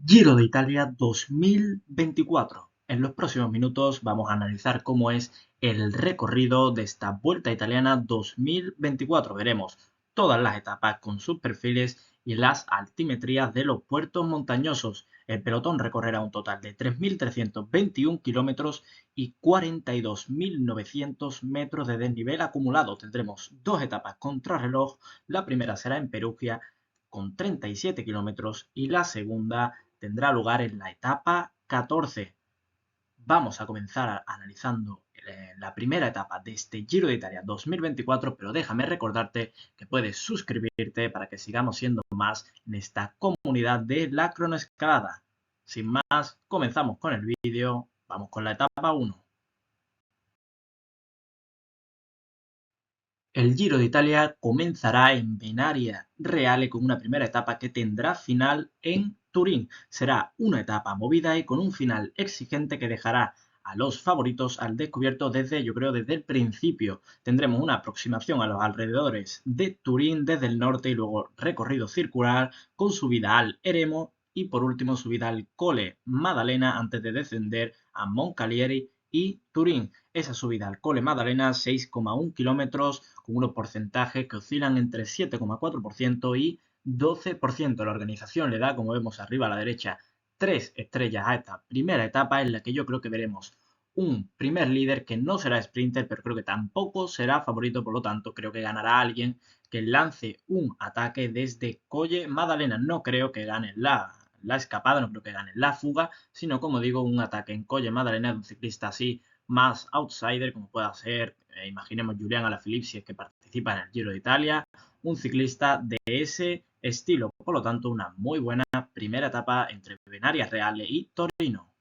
Giro de Italia 2024. En los próximos minutos vamos a analizar cómo es el recorrido de esta Vuelta Italiana 2024. Veremos todas las etapas con sus perfiles y las altimetrías de los puertos montañosos. El pelotón recorrerá un total de 3.321 kilómetros y 42.900 metros de desnivel acumulado. Tendremos dos etapas contrarreloj. La primera será en Perugia con 37 kilómetros y la segunda tendrá lugar en la etapa 14. Vamos a comenzar analizando la primera etapa de este Giro de Italia 2024, pero déjame recordarte que puedes suscribirte para que sigamos siendo más en esta comunidad de la cronoescalada. Sin más, comenzamos con el vídeo. Vamos con la etapa 1. El Giro de Italia comenzará en Venaria Reale con una primera etapa que tendrá final en Turín. Será una etapa movida y con un final exigente que dejará a los favoritos al descubierto yo creo, desde el principio. Tendremos una aproximación a los alrededores de Turín desde el norte y luego recorrido circular con subida al Eremo y por último subida al Colle Maddalena antes de descender a Moncalieri y Turín. Esa subida al Colle Maddalena, 6,1 kilómetros, con unos porcentajes que oscilan entre 7,4% y 12%. La organización le da, como vemos arriba a la derecha, 3 estrellas a esta primera etapa en la que yo creo que veremos un primer líder que no será sprinter, pero creo que tampoco será favorito, por lo tanto creo que ganará alguien que lance un ataque desde Colle Maddalena. No creo que gane la escapada, no creo que gane la fuga, sino como digo, un ataque en Colle Maddalena de un ciclista así más outsider, como pueda ser, imaginemos Julián Alaphilippe si es que participa en el Giro de Italia, un ciclista de ese estilo. Por lo tanto, una muy buena primera etapa entre Venaria Reale y Torino.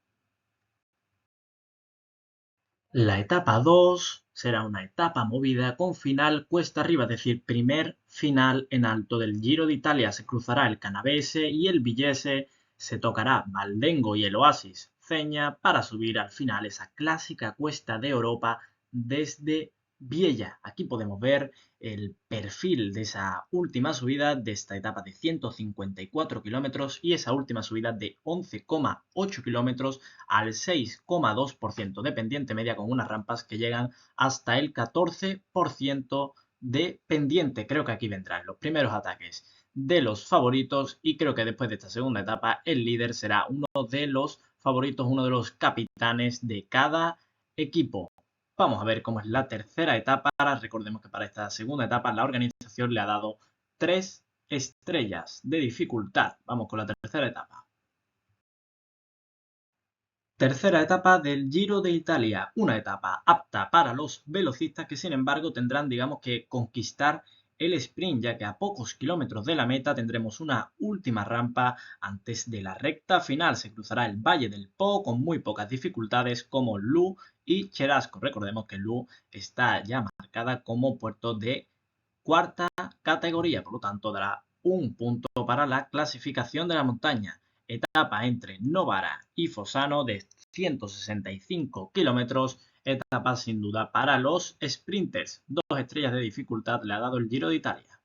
La etapa 2 será una etapa movida con final cuesta arriba, es decir, primer final en alto del Giro de Italia. Se cruzará el Canavese y el Villese, se tocará Valdengo y el Oasis Ceña para subir al final esa clásica cuesta de Europa desde Viella. Aquí podemos ver el perfil de esa última subida de esta etapa de 154 kilómetros y esa última subida de 11,8 kilómetros al 6,2% de pendiente media con unas rampas que llegan hasta el 14% de pendiente. Creo que aquí vendrán los primeros ataques de los favoritos y creo que después de esta segunda etapa el líder será uno de los favoritos, uno de los capitanes de cada equipo. Vamos a ver cómo es la tercera etapa. Recordemos que para esta segunda etapa la organización le ha dado 3 estrellas de dificultad. Vamos con la tercera etapa. Tercera etapa del Giro de Italia, una etapa apta para los velocistas que sin embargo tendrán, digamos, que conquistar el sprint, ya que a pocos kilómetros de la meta tendremos una última rampa antes de la recta final. Se cruzará el Valle del Po con muy pocas dificultades como Lù y Cherasco. Recordemos que Lù está ya marcada como puerto de cuarta categoría, por lo tanto dará un punto para la clasificación de la montaña. Etapa entre Novara y Fossano de 165 kilómetros, etapa sin duda para los sprinters. 2 estrellas de dificultad le ha dado el Giro de Italia.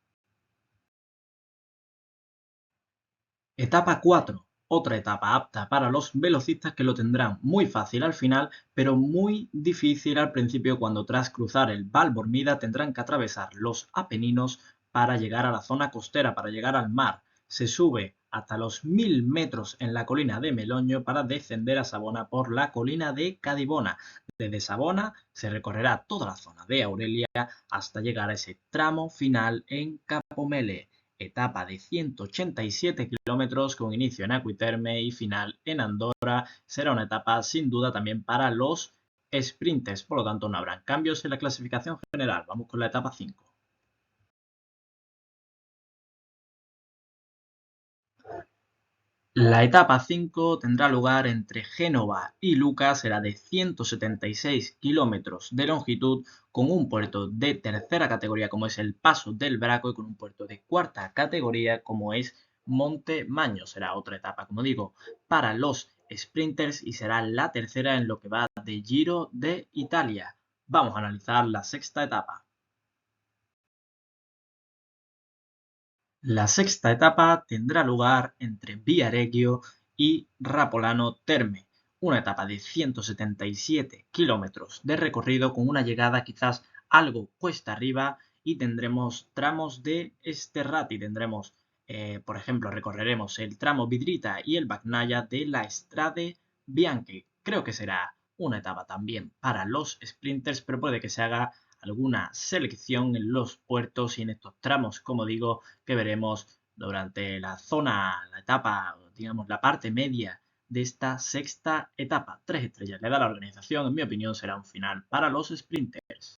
Etapa 4, otra etapa apta para los velocistas que lo tendrán muy fácil al final, pero muy difícil al principio cuando tras cruzar el Val Bormida tendrán que atravesar los Apeninos para llegar a la zona costera, para llegar al mar. Se sube hasta los 1000 metros en la colina de Meloño para descender a Savona por la colina de Cadibona. Desde Savona se recorrerá toda la zona de Aurelia hasta llegar a ese tramo final en Capomele. Etapa de 187 kilómetros con inicio en Aquiterme y final en Andorra. Será una etapa sin duda también para los sprinters, por lo tanto no habrán cambios en la clasificación general. Vamos con la etapa 5. La etapa 5 tendrá lugar entre Génova y Luca, será de 176 kilómetros de longitud, con un puerto de tercera categoría como es el Paso del Braco y con un puerto de cuarta categoría como es Monte Maño. Será otra etapa, como digo, para los sprinters y será la tercera en lo que va de Giro de Italia. Vamos a analizar la sexta etapa. La sexta etapa tendrá lugar entre Viareggio y Rapolano-Terme. Una etapa de 177 kilómetros de recorrido con una llegada quizás algo cuesta arriba y tendremos tramos de Sterrati. Tendremos, por ejemplo, recorreremos el tramo Vidrita y el Bagnaia de la Strade Bianche. Creo que será una etapa también para los sprinters, pero puede que se haga alguna selección en los puertos y en estos tramos, como digo, que veremos durante la etapa, digamos, la parte media de esta sexta etapa. 3 estrellas le da la organización, en mi opinión será un final para los sprinters.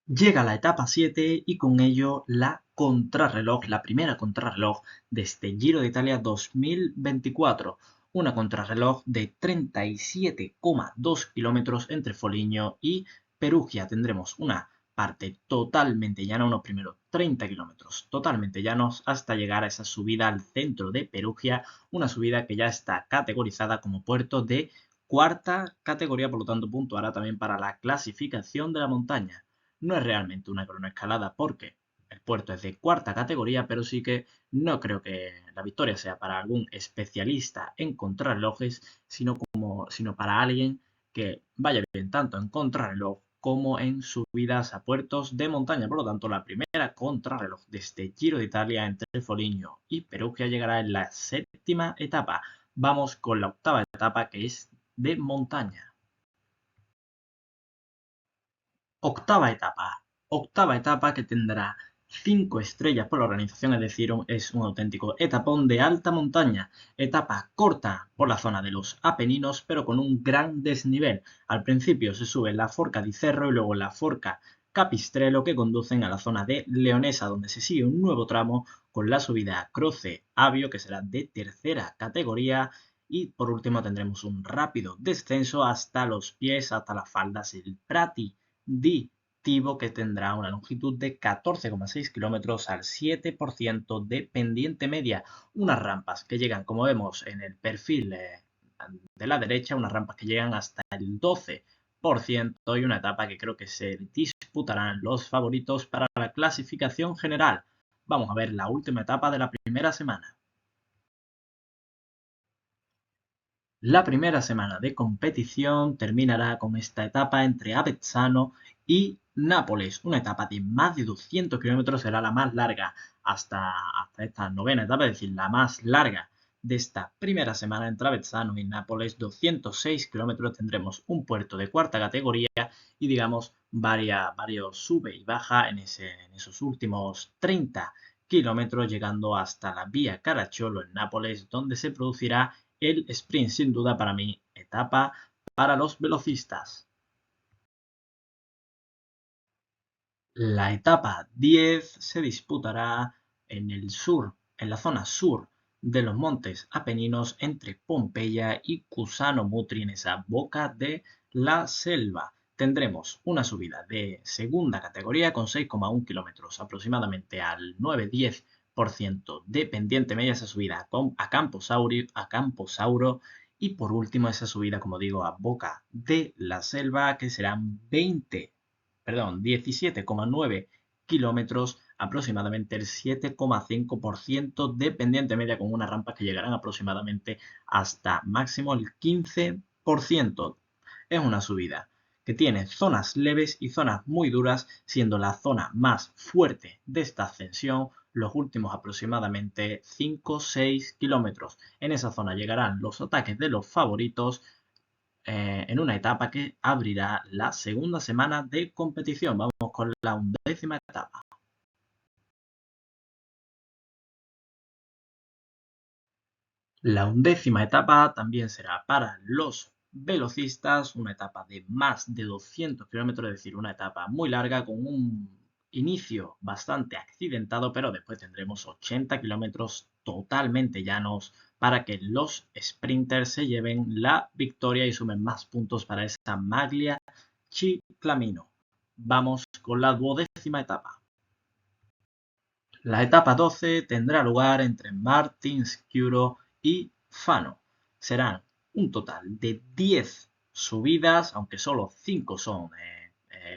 Llega la etapa 7 y con ello la contrarreloj, la primera contrarreloj de este Giro de Italia 2024. Una contrarreloj de 37,2 kilómetros entre Foligno y Perugia. Tendremos una parte totalmente llana, unos primeros 30 kilómetros totalmente llanos hasta llegar a esa subida al centro de Perugia, una subida que ya está categorizada como puerto de cuarta categoría, por lo tanto puntuará también para la clasificación de la montaña. No es realmente una cronoescalada porque el puerto es de cuarta categoría, pero sí que no creo que la victoria sea para algún especialista en contrarrelojes, sino para alguien que vaya bien tanto en contrarreloj como en subidas a puertos de montaña. Por lo tanto, la primera contrarreloj de este Giro de Italia entre Foligno y Perugia llegará en la séptima etapa. Vamos con la octava etapa, que es de montaña. Octava etapa que tendrá 5 estrellas por la organización, es decir, es un auténtico etapón de alta montaña. Etapa corta por la zona de los Apeninos, pero con un gran desnivel. Al principio se sube la Forca di Cerro y luego la Forca Capistrello, que conducen a la zona de Leonesa, donde se sigue un nuevo tramo con la subida a Croce Avio, que será de tercera categoría. Y por último tendremos un rápido descenso hasta los pies, hasta las faldas del Prati di Tivo, que tendrá una longitud de 14,6 kilómetros al 7% de pendiente media. Unas rampas que llegan, como vemos en el perfil de la derecha, unas rampas que llegan hasta el 12% y una etapa que creo que se disputarán los favoritos para la clasificación general. Vamos a ver la última etapa de la primera semana. La primera semana de competición terminará con esta etapa entre Avezzano y Nápoles. Una etapa de más de 200 kilómetros, será la más larga hasta esta novena etapa, es decir, la más larga de esta primera semana entre Avezzano y Nápoles. 206 kilómetros, tendremos un puerto de cuarta categoría y digamos varios sube y baja en esos últimos 30 kilómetros, llegando hasta la vía Caracciolo en Nápoles, donde se producirá el sprint, sin duda para mí, etapa para los velocistas. La etapa 10 se disputará en el sur, en la zona sur de los montes Apeninos, entre Pompeya y Cusano Mutri, en esa boca de la selva. Tendremos una subida de segunda categoría con 6,1 kilómetros, aproximadamente al 9-10% de pendiente media, esa subida a Camposauro, y por último esa subida, como digo, a boca de la selva, que serán 17,9 kilómetros, aproximadamente el 7,5% de pendiente media, con unas rampas que llegarán aproximadamente hasta máximo el 15%. Es una subida que tiene zonas leves y zonas muy duras, siendo la zona más fuerte de esta ascensión los últimos aproximadamente 5-6 kilómetros. En esa zona llegarán los ataques de los favoritos en una etapa que abrirá la segunda semana de competición. Vamos con la 11ª etapa. La 11ª etapa también será para los velocistas, una etapa de más de 200 kilómetros, es decir, una etapa muy larga con un inicio bastante accidentado, pero después tendremos 80 kilómetros totalmente llanos para que los sprinters se lleven la victoria y sumen más puntos para esta maglia Ciclamino. Vamos con la 12ª etapa. La etapa 12 tendrá lugar entre Martinschiuro y Fano. Serán un total de 10 subidas, aunque solo 5 son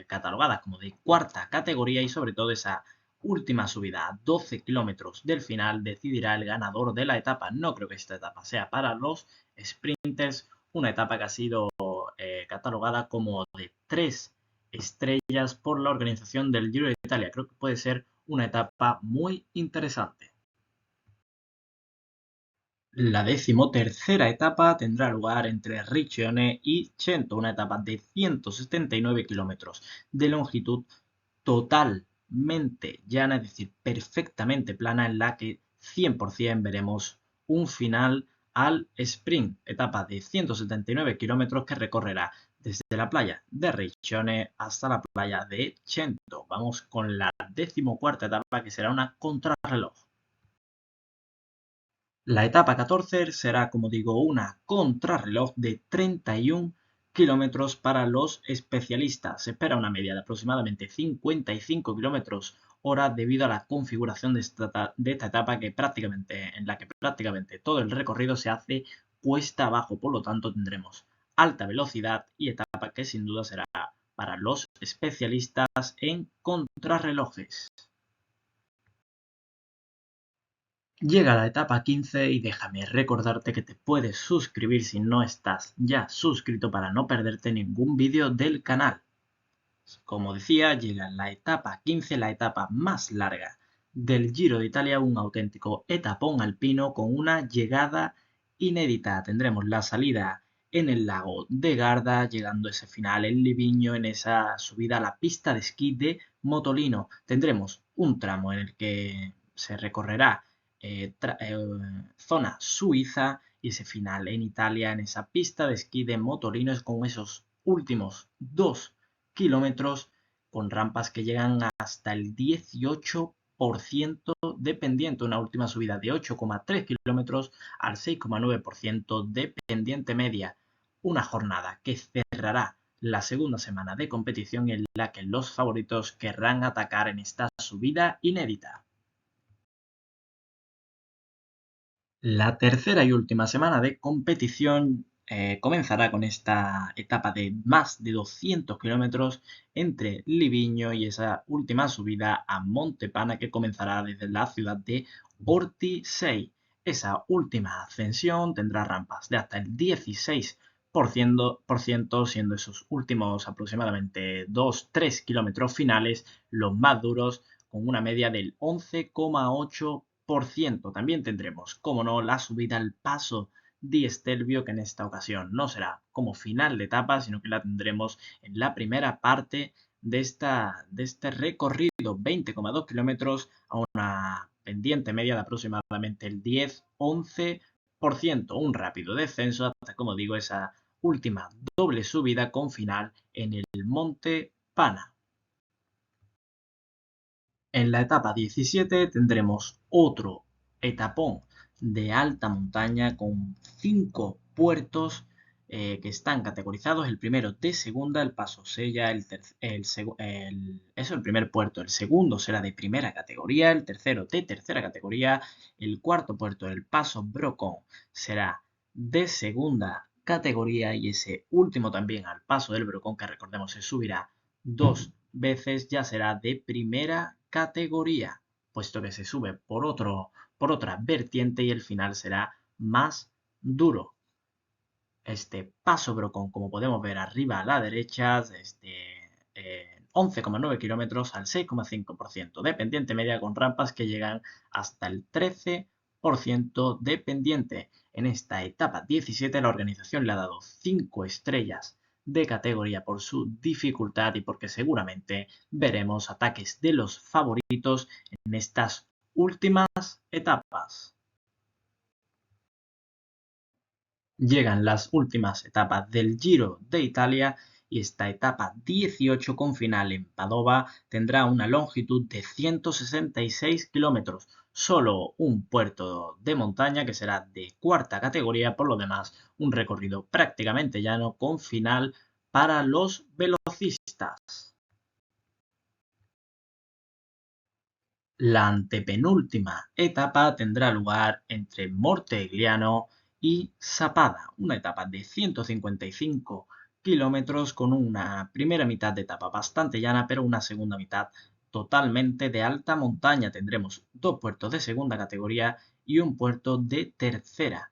catalogadas como de cuarta categoría, y sobre todo esa última subida a 12 kilómetros del final decidirá el ganador de la etapa. No creo que esta etapa sea para los sprinters, una etapa que ha sido catalogada como de 3 estrellas por la organización del Giro de Italia. Creo que puede ser una etapa muy interesante. La 13ª etapa tendrá lugar entre Riccione y Cento, una etapa de 179 kilómetros de longitud totalmente llana, es decir, perfectamente plana, en la que 100% veremos un final al sprint, etapa de 179 kilómetros que recorrerá desde la playa de Riccione hasta la playa de Cento. Vamos con la 14ª etapa, que será una contrarreloj. La etapa 14 será, como digo, una contrarreloj de 31 kilómetros para los especialistas. Se espera una media de aproximadamente 55 kilómetros hora debido a la configuración de esta etapa en la que prácticamente todo el recorrido se hace cuesta abajo. Por lo tanto, tendremos alta velocidad y etapa que sin duda será para los especialistas en contrarrelojes. Llega la etapa 15 y déjame recordarte que te puedes suscribir si no estás ya suscrito para no perderte ningún vídeo del canal. Como decía, llega la etapa 15, la etapa más larga del Giro de Italia, un auténtico etapón alpino con una llegada inédita. Tendremos la salida en el lago de Garda, llegando a ese final en Livigno, en esa subida a la pista de esquí de Motolino. Tendremos un tramo en el que se recorrerá zona suiza y ese final en Italia, en esa pista de esquí de Motolino, es con esos últimos 2 kilómetros con rampas que llegan hasta el 18% de pendiente, una última subida de 8,3 kilómetros al 6,9% de pendiente media. Una jornada que cerrará la segunda semana de competición en la que los favoritos querrán atacar en esta subida inédita. La tercera y última semana de competición comenzará con esta etapa de más de 200 kilómetros entre Livigno y esa última subida a Montepana, que comenzará desde la ciudad de Ortisei. Esa última ascensión tendrá rampas de hasta el 16%, siendo esos últimos aproximadamente 2-3 kilómetros finales los más duros, con una media del 11,8%. También tendremos, como no, la subida al paso di Stelvio, que en esta ocasión no será como final de etapa, sino que la tendremos en la primera parte de este recorrido, 20,2 kilómetros a una pendiente media de aproximadamente el 10-11%. Un rápido descenso hasta, como digo, esa última doble subida con final en el Monte Pana. En la etapa 17 tendremos otro etapón de alta montaña con 5 puertos que están categorizados. El primero de segunda, el Paso Sella, el primer puerto. El segundo será de primera categoría, el tercero de tercera categoría. El cuarto puerto, el Paso Brocón, será de segunda categoría, y ese último también, al Paso del Brocón, que recordemos se subirá 2 veces, ya será de primera categoría, puesto que se sube por otra vertiente y el final será más duro. Este Paso Brocón, como podemos ver arriba a la derecha, desde 11,9 kilómetros al 6,5% de pendiente media, con rampas que llegan hasta el 13% de pendiente. En esta etapa 17 la organización le ha dado 5 estrellas de categoría por su dificultad y porque seguramente veremos ataques de los favoritos en estas últimas etapas. Llegan las últimas etapas del Giro de Italia y esta etapa 18 con final en Padova tendrá una longitud de 166 kilómetros, solo un puerto de montaña que será de cuarta categoría, por lo demás un recorrido prácticamente llano con final para los velocistas. La antepenúltima etapa tendrá lugar entre Mortegliano y Sappada, una etapa de 155 kilómetros con una primera mitad de etapa bastante llana, pero una segunda mitad totalmente de alta montaña. Tendremos 2 puertos de segunda categoría y un puerto de tercera.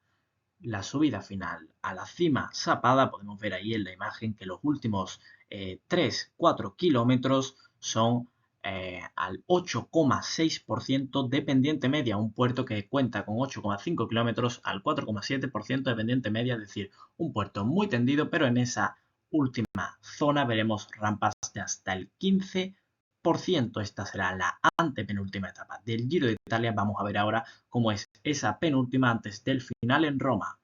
La subida final a la cima Sapada, podemos ver ahí en la imagen que los últimos 3-4 kilómetros son al 8,6% de pendiente media, un puerto que cuenta con 8,5 kilómetros al 4,7% de pendiente media, es decir, un puerto muy tendido, pero en esa última zona veremos rampas de hasta el 15%. Esta será la antepenúltima etapa del Giro de Italia. Vamos a ver ahora cómo es esa penúltima antes del final en Roma.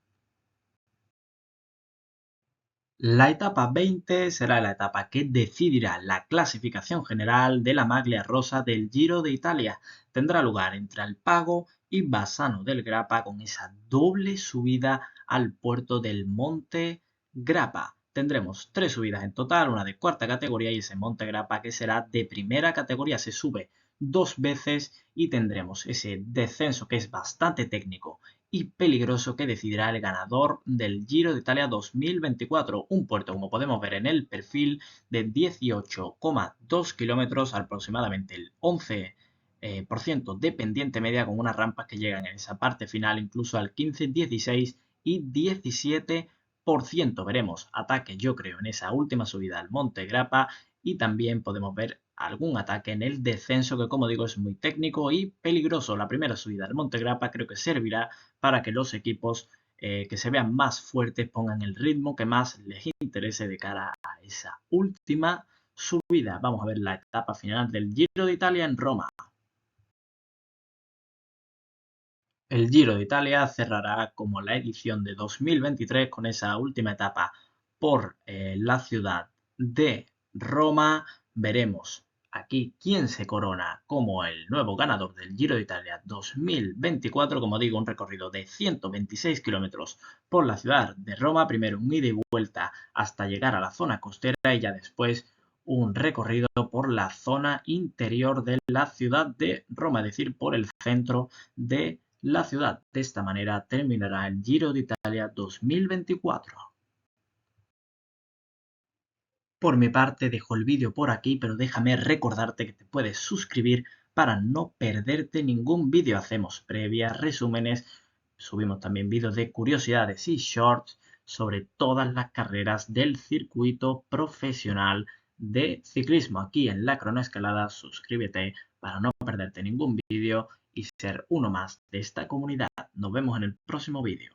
La etapa 20 será la etapa que decidirá la clasificación general de la maglia rosa del Giro de Italia. Tendrá lugar entre Alpago y Bassano del Grappa con esa doble subida al puerto del Monte Grappa. Tendremos 3 subidas en total, una de cuarta categoría y ese Monte Grappa que será de primera categoría. Se sube 2 veces y tendremos ese descenso que es bastante técnico y peligroso que decidirá el ganador del Giro de Italia 2024. Un puerto, como podemos ver en el perfil, de 18,2 kilómetros, aproximadamente el 11% de pendiente media, con unas rampas que llegan en esa parte final incluso al 15, 16 y 17%. Veremos ataque, yo creo, en esa última subida al Monte Grappa y también podemos ver algún ataque en el descenso que, como digo, es muy técnico y peligroso. La primera subida al Monte Grappa creo que servirá para que los equipos que se vean más fuertes pongan el ritmo que más les interese de cara a esa última subida. Vamos a ver la etapa final del Giro de Italia en Roma. El Giro de Italia cerrará como la edición de 2023 con esa última etapa por la ciudad de Roma. Veremos aquí quién se corona como el nuevo ganador del Giro de Italia 2024. Como digo, un recorrido de 126 kilómetros por la ciudad de Roma. Primero un ida y vuelta hasta llegar a la zona costera y ya después un recorrido por la zona interior de la ciudad de Roma, es decir, por el centro de la ciudad. De esta manera terminará el Giro de Italia 2024. Por mi parte dejo el vídeo por aquí, pero déjame recordarte que te puedes suscribir para no perderte ningún vídeo. Hacemos previas, resúmenes, subimos también vídeos de curiosidades y shorts sobre todas las carreras del circuito profesional de ciclismo. Aquí en La Cronoescalada, suscríbete para no perderte ningún vídeo y ser uno más de esta comunidad. Nos vemos en el próximo vídeo.